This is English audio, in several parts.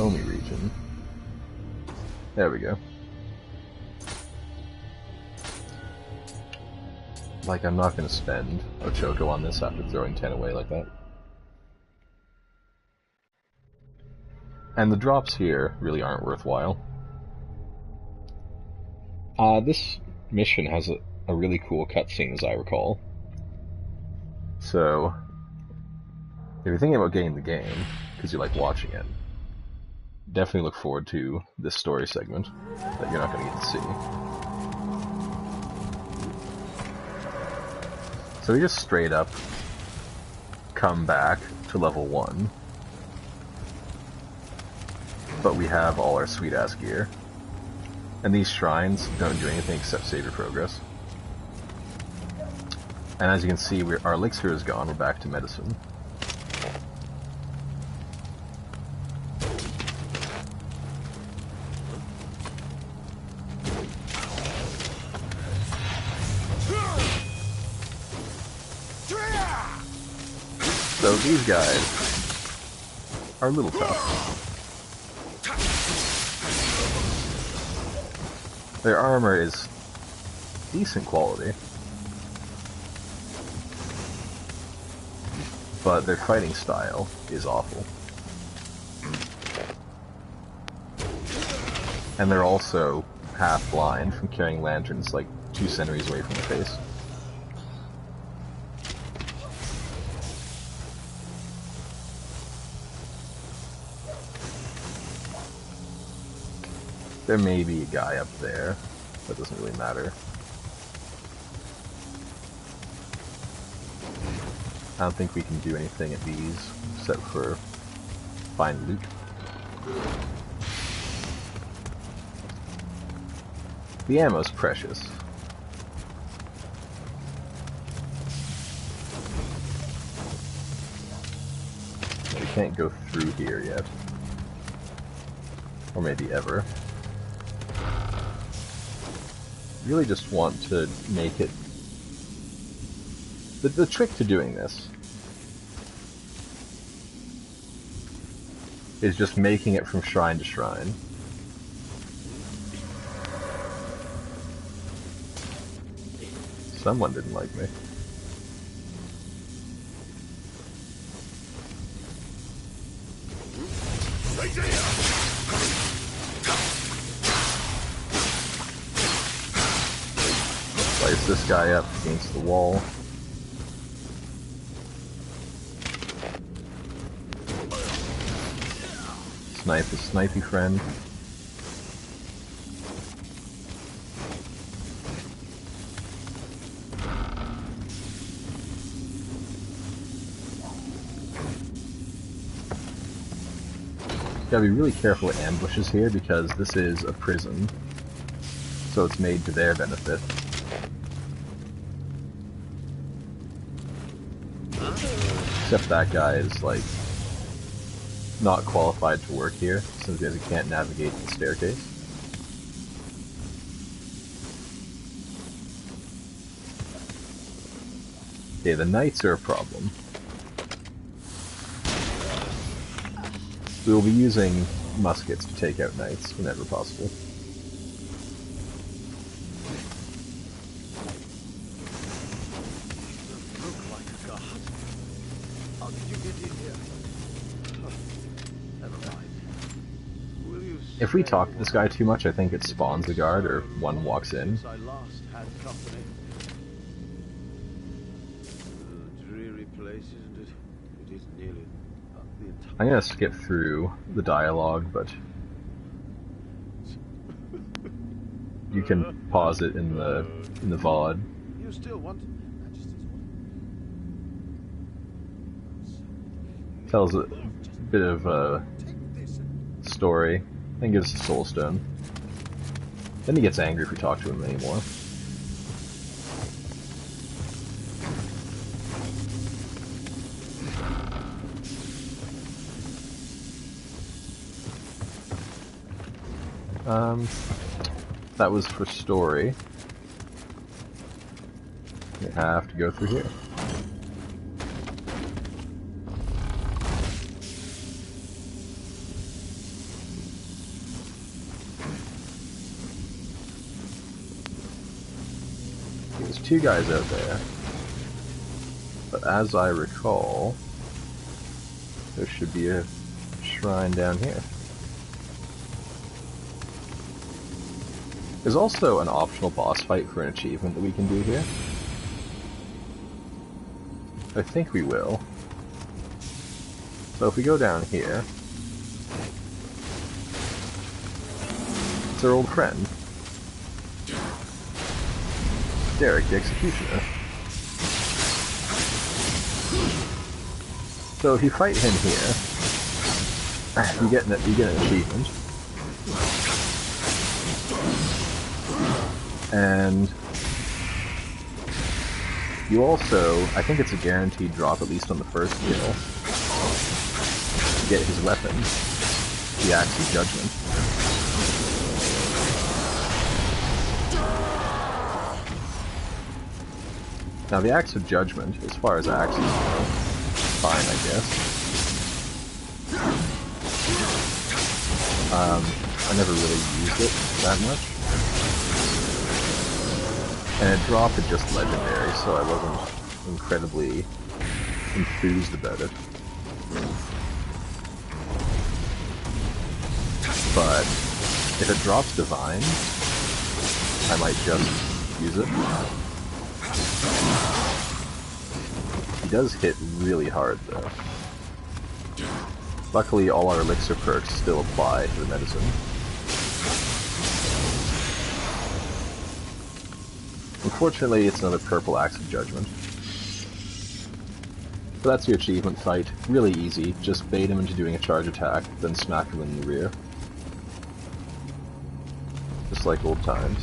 Omi region. There we go. Like, I'm not going to spend Ochoko on this after throwing 10 away like that. And the drops here really aren't worthwhile. This mission has a really cool cutscene, as I recall. So, if you're thinking about getting the game, because you like watching it, definitely look forward to this story segment that you're not going to get to see. So we just straight up come back to level 1, but we have all our sweet-ass gear. And these shrines don't do anything except save your progress. And as you can see, our elixir is gone, we're back to medicine. So these guys are a little tough. Their armor is decent quality, but their fighting style is awful. And they're also half blind from carrying lanterns like 2 centimeters away from the face. There may be a guy up there, that doesn't really matter. I don't think we can do anything at these, except for find loot. The ammo's precious. We can't go through here yet. Or maybe ever. Really just want to make it... The trick to doing this is just making it from shrine to shrine. Someone didn't like me. Slice this guy up against the wall. Snipe his snipey friend. Gotta be really careful with ambushes here because this is a prison, so it's made to their benefit. Except that guy is, like, not qualified to work here, since he can't navigate the staircase. Okay, the knights are a problem. We will be using muskets to take out knights whenever possible. If we talk to this guy too much, I think it spawns a guard, or one walks in. I'm gonna skip through the dialogue, but you can pause it in the VOD. You still want Tells a bit of a story. And gives us a soul stone. Then he gets angry if we talk to him anymore. That was for story. We have to go through here. There's two guys out there. But as I recall, there should be a shrine down here. There's also an optional boss fight for an achievement that we can do here. I think we will. So if we go down here, it's our old friend, Derek the Executioner. So if you fight him here, you get an achievement. And you also, I think it's a guaranteed drop at least on the first kill, to get his weapon, the Axe of Judgment. Now the Axe of Judgment, as far as axes go, fine I guess. I never really used it that much. And it dropped at just legendary, so I wasn't incredibly enthused about it. But if it drops divine, I might just use it. He does hit really hard though. Luckily all our elixir perks still apply to the medicine. Unfortunately, it's another purple Axe of Judgment. So that's your achievement fight. Really easy. Just bait him into doing a charge attack, then smack him in the rear. Just like old times.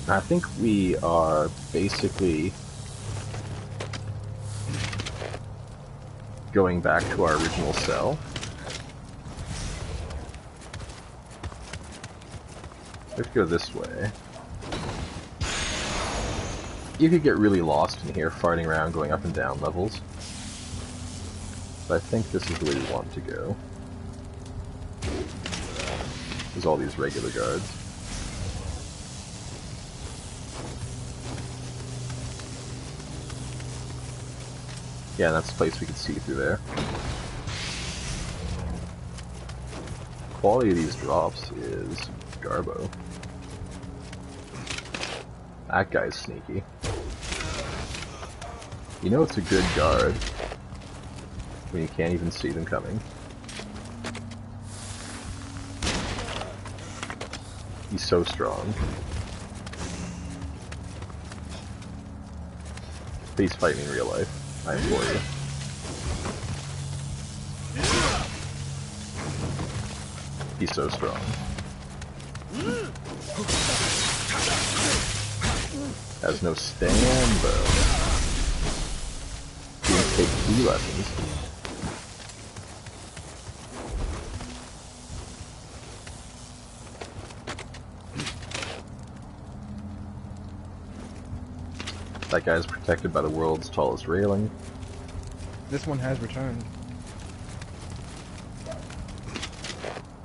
I think we are basically going back to our original cell. Let's go this way. You could get really lost in here, farting around, going up and down levels. But I think this is the way we want to go. There's all these regular guards. Yeah, that's the place we can see through there. Quality of these drops is Garbo. That guy's sneaky. You know it's a good guard when you can't even see them coming. He's so strong. Please fight me in real life. I implore you. He's so strong. Has no stand though. He can take 3 lessons. That guy's protected by the world's tallest railing. This one has returned.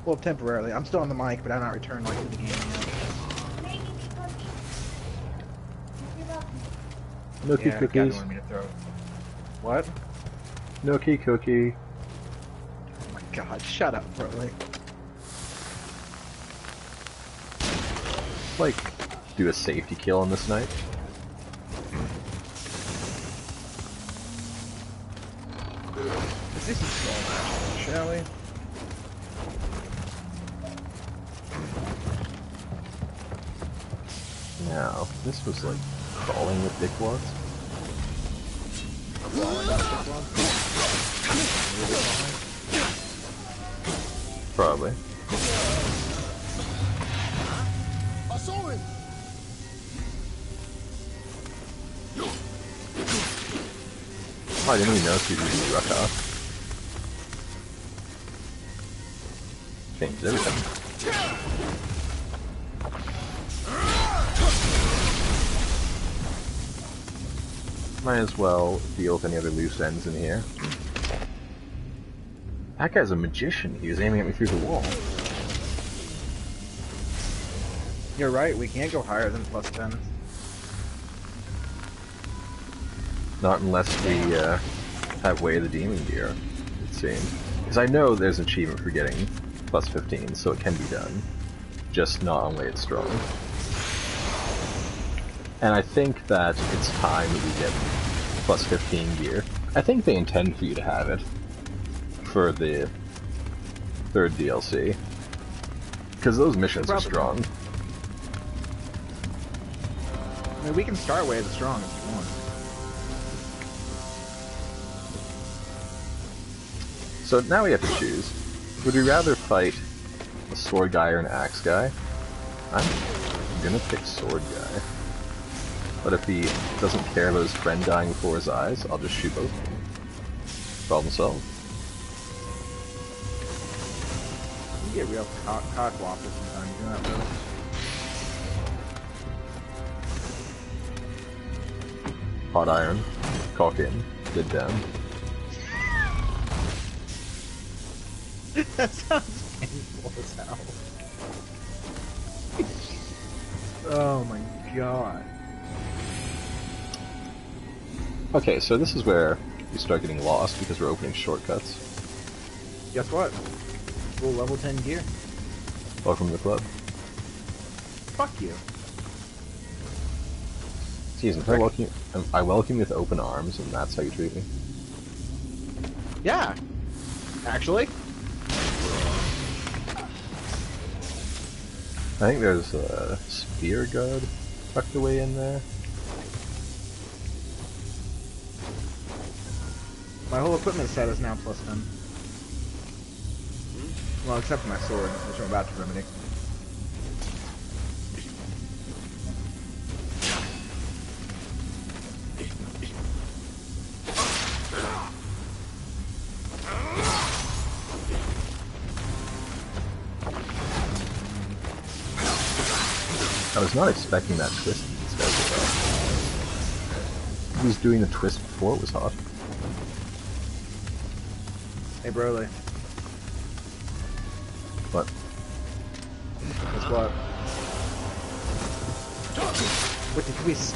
Well, temporarily. I'm still on the mic, but I'm not returned like in the game yet. Nookie yeah, cookies. wanted me to throw. What? Nookie cookie. Oh my god, shut up, bro. Like, do a safety kill on this night. Let's do some small matches, shall we? Now, this was like crawling with dickwads. Probably. I saw him. Oh, I didn't even notice he was using the Rucka. Changes everything. Might as well deal with any other loose ends in here. That guy's a magician. He was aiming at me through the wall. You're right, we can't go higher than plus 10. Not unless we have Way of the Demon gear, it seems. Because I know there's an achievement for getting plus 15, so it can be done. Just not on Way It's Strong. And I think that it's time that we get plus 15 gear. I think they intend for you to have it for the third DLC. Because those missions are strong. I mean, we can start Way of the Strong if you want. So now we have to choose. Would we rather fight a sword guy or an axe guy? I'm gonna pick sword guy. But if he doesn't care about his friend dying before his eyes, I'll just shoot both of them. Problem solved. You get real cock waffles sometimes, you know that, really? Hot iron, cock in, lid down. That sounds painful as hell. Oh my god. Okay, so this is where we start getting lost because we're opening shortcuts. Guess what? Full level 10 gear. Welcome to the club. Fuck you. Excuse me, I welcome you with open arms, and that's how you treat me. Yeah. Actually. I think there's a spear guard tucked away in there. My whole equipment set is now plus 10. Well, except for my sword, which I'm about to remedy. I was not expecting that twist these guys were about. He was doing the twist before it was hot. Hey, Broly. What? Guess what? With the twist.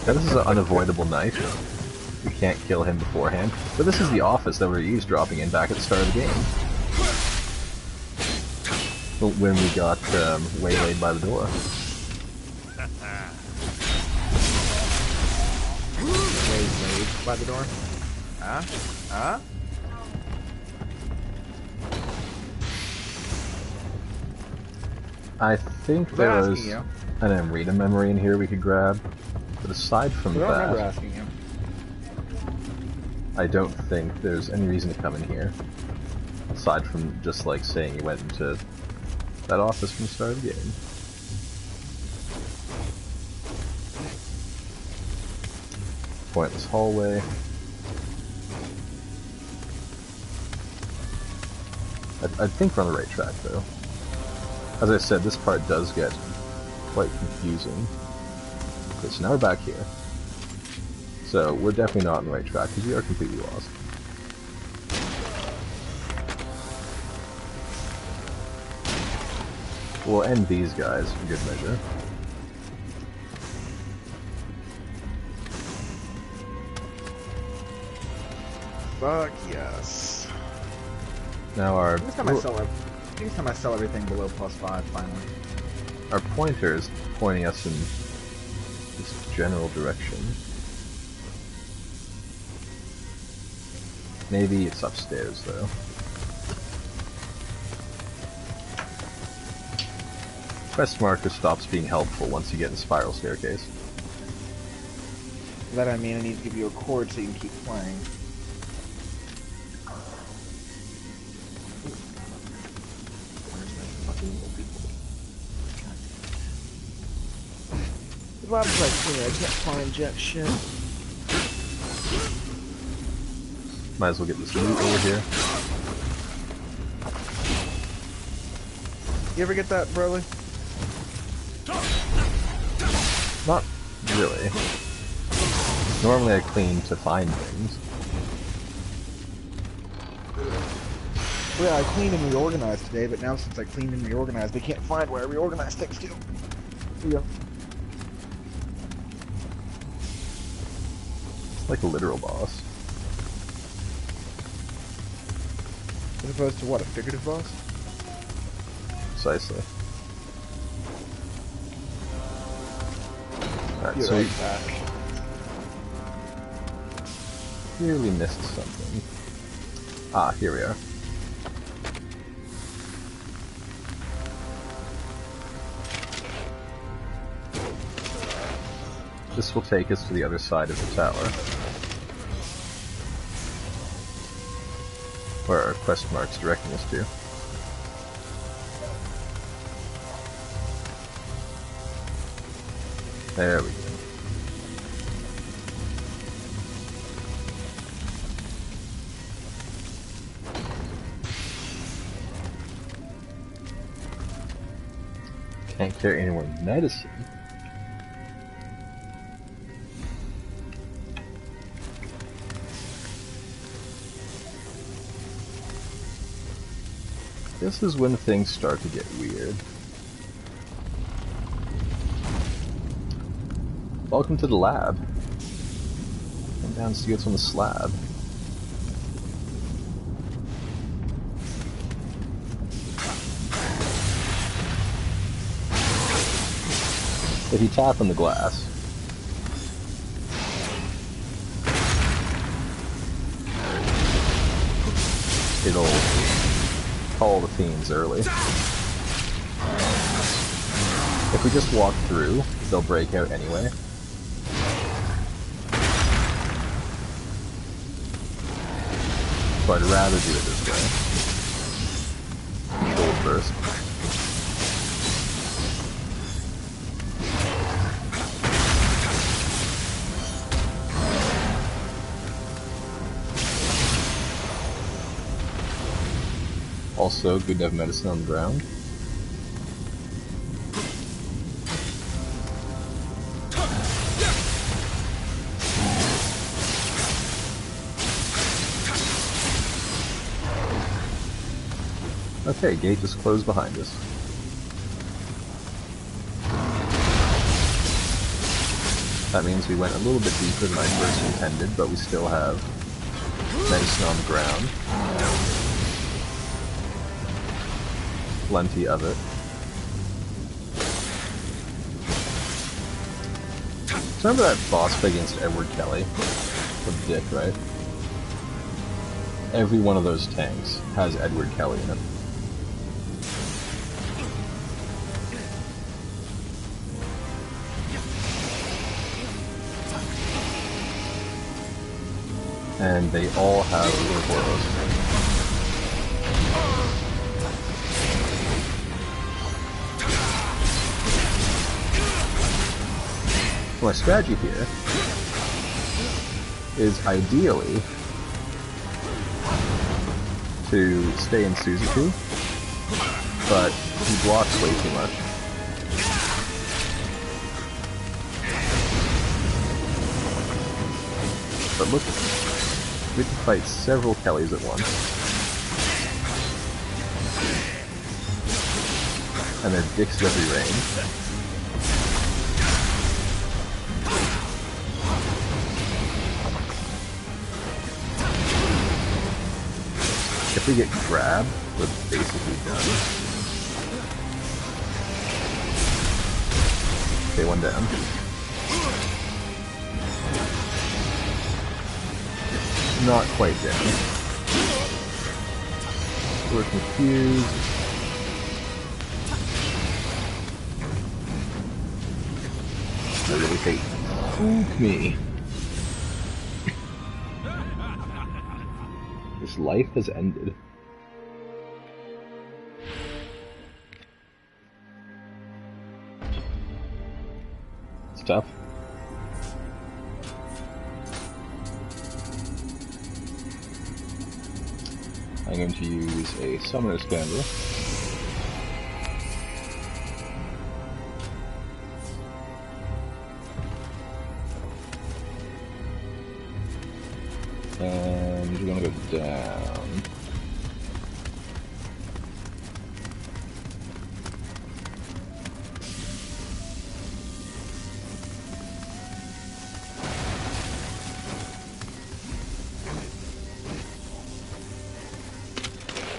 Now this is an unavoidable knife. We can't kill him beforehand. But this is the office that we're eavesdropping in back at the start of the game. When we got waylaid by the door. Waylaid by the door? Huh? Huh? I think there was an amrita memory in here we could grab. But aside from I don't remember that, asking you. I don't think there's any reason to come in here. Aside from just like saying you went into that office from the start of the game. Pointless hallway. I think we're on the right track though. As I said, this part does get quite confusing. Okay, so now we're back here. So we're definitely not on the right track because we are completely lost. We'll end these guys for good measure. Fuck yes. Now our Next time I sell everything below plus 5, finally. our pointer is pointing us in this general direction. Maybe it's upstairs though. Quest marker stops being helpful once you get in spiral staircase. That I mean I need to give you a cord so you can keep playing. Where's that fucking little people? What happens like here? I can't find jack shit. Might as well get this loot over here. You ever get that, Broly? Not really. Normally I clean to find things. Well, yeah, I cleaned and reorganized today, but now since I cleaned and reorganized, they can't find where I reorganized things to. Yeah. It's like a literal boss. As opposed to what, a figurative boss? Precisely. Alright, You're so right we back. clearly missed something. Ah, here we are. This will take us to the other side of the tower. Where our quest mark's directing us to. There we go. Can't carry any more medicine. This is when things start to get weird. Welcome to the lab. Come down and see what's on the slab. If you tap on the glass, it'll call the fiends early. If we just walk through, they'll break out anyway. So I'd rather do it this way. Control first. Also, good to have medicine on the ground. Okay, gate is closed behind us. That means we went a little bit deeper than I first intended, but we still have medicine on the ground. Plenty of it. Remember that boss fight against Edward Kelly? What a dick, right? Every one of those tanks has Edward Kelly in it. And they all have Ouroboros. My strategy here is ideally to stay in Suzuki, but he blocks way too much. But look, we can fight several Kellys at once. And they're dicks at every range. If we get grabbed, we're basically done. Okay, one down. Not quite down. We're confused. I really hate Spook me. This life has ended. It's tough. I'm going to use a Summoner's Candle. And we're going to go down.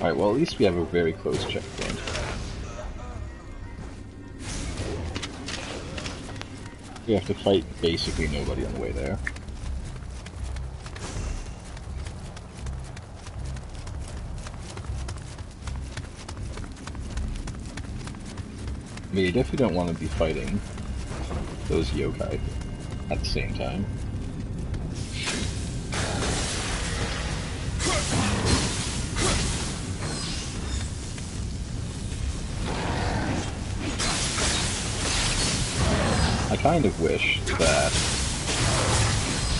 Alright, well at least we have a very close checkpoint. We have to fight basically nobody on the way there. But you definitely don't want to be fighting those yokai at the same time. I kind of wish that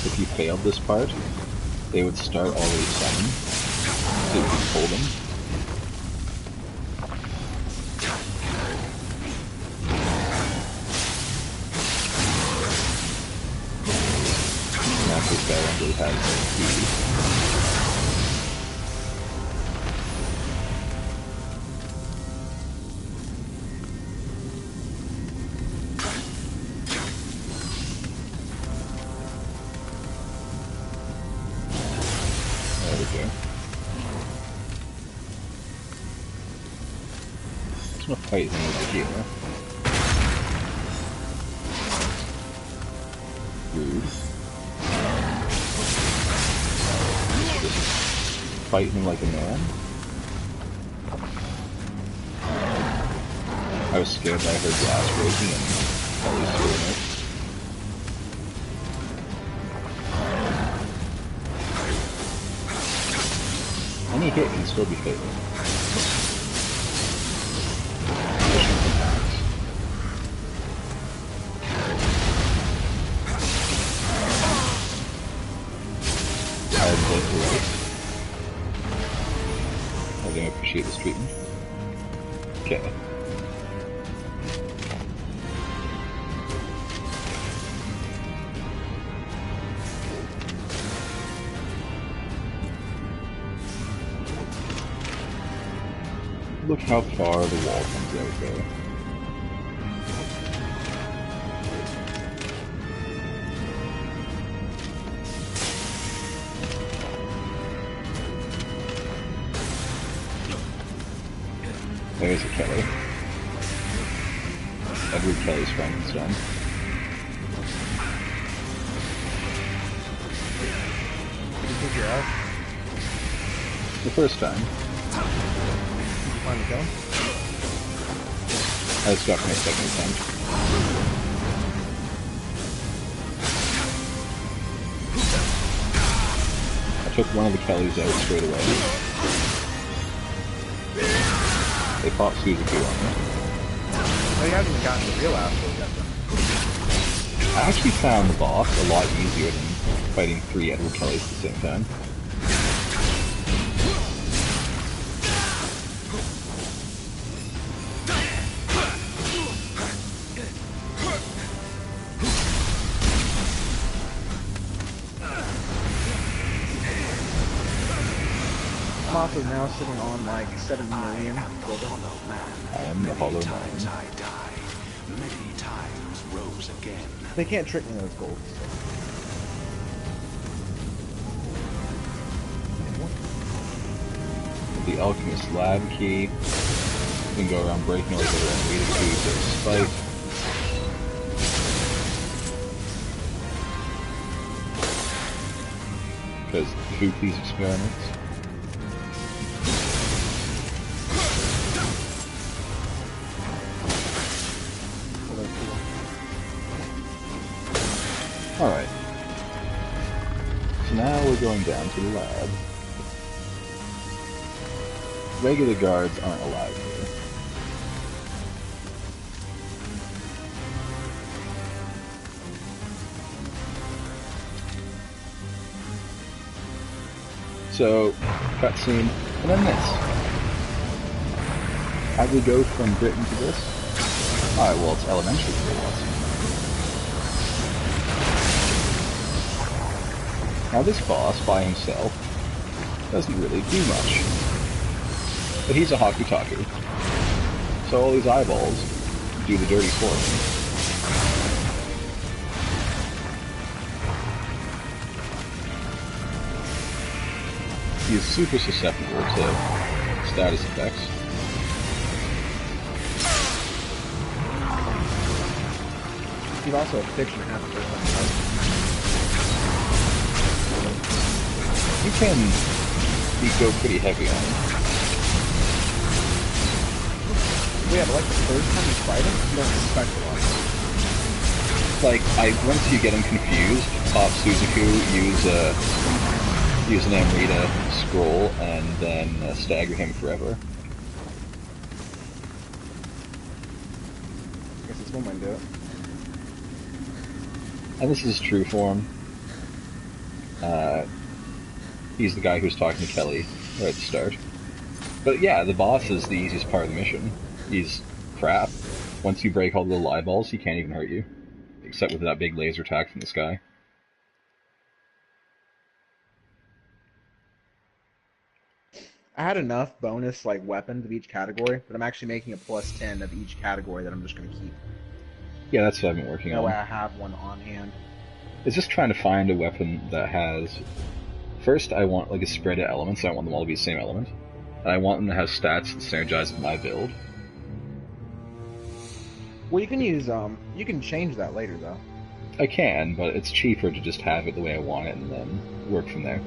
if you failed this part, they would start already summoned, so you could pull them. Now this guy actually has a key. Fight him over here. Rude. Just fight him like a man. I was scared that I heard glass breaking and always doing it. Any hit can still be fatal. I don't appreciate this treatment. Okay. Look how far the wall comes out there. There's a Kelly. Edward Kelly's Frankenstein. Did you figure out? The first time. Did you finally kill him? I just got my second attempt. I took one of the Kellys out straight away. They fought Suzuki on me. Well, he hasn't even gotten the real asshole yet, though. I actually found the boss a lot easier than fighting 3 Edward Kellys at the same time. Moth is now sitting on like 7 million. I am the Hollow Man. Many times rose again. They can't trick me those gold. The Alchemist Lab Key. You can go around breaking like everyone needed to spite. Because who these experiments? Alright. So now we're going down to the lab. Regular guards aren't allowed here. So, cutscene, and then this. How do we go from Britain to this? Alright, well it's elementary schools. Now this boss, by himself, doesn't really do much. But he's a Hakutaku. So all these eyeballs do the dirty for him. He is super susceptible to status effects. He's also a picture half the time. You can go pretty heavy on him. Yeah, but like the first time you fight him, you don't expect a lot. Like, once you get him confused, pop Suzaku, use an amrita scroll, and then stagger him forever. I guess it's one way to do it. And this is true form. He's the guy who was talking to Kelly right at the start. But yeah, the boss is the easiest part of the mission. He's crap. Once you break all the little eyeballs, he can't even hurt you. Except with that big laser attack from the sky. I had enough bonus like weapons of each category, but I'm actually making a plus 10 of each category that I'm just going to keep. Yeah, that's what I've been working That on. way I have one on hand. It's just trying to find a weapon that has... First, I want like a spread of elements. I don't want them all to be the same element. And I want them to have stats that synergize with my build. Well, you can use, you can change that later, though. I can, but it's cheaper to just have it the way I want it and then work from there.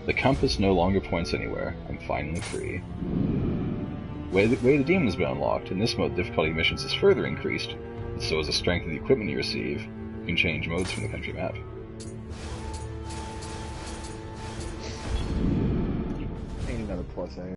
The compass no longer points anywhere. I'm finally free. Way the demon has been unlocked. In this mode, difficulty missions is further increased, and so is the strength of the equipment you receive. You can change modes from the country map. Ain't another plus A.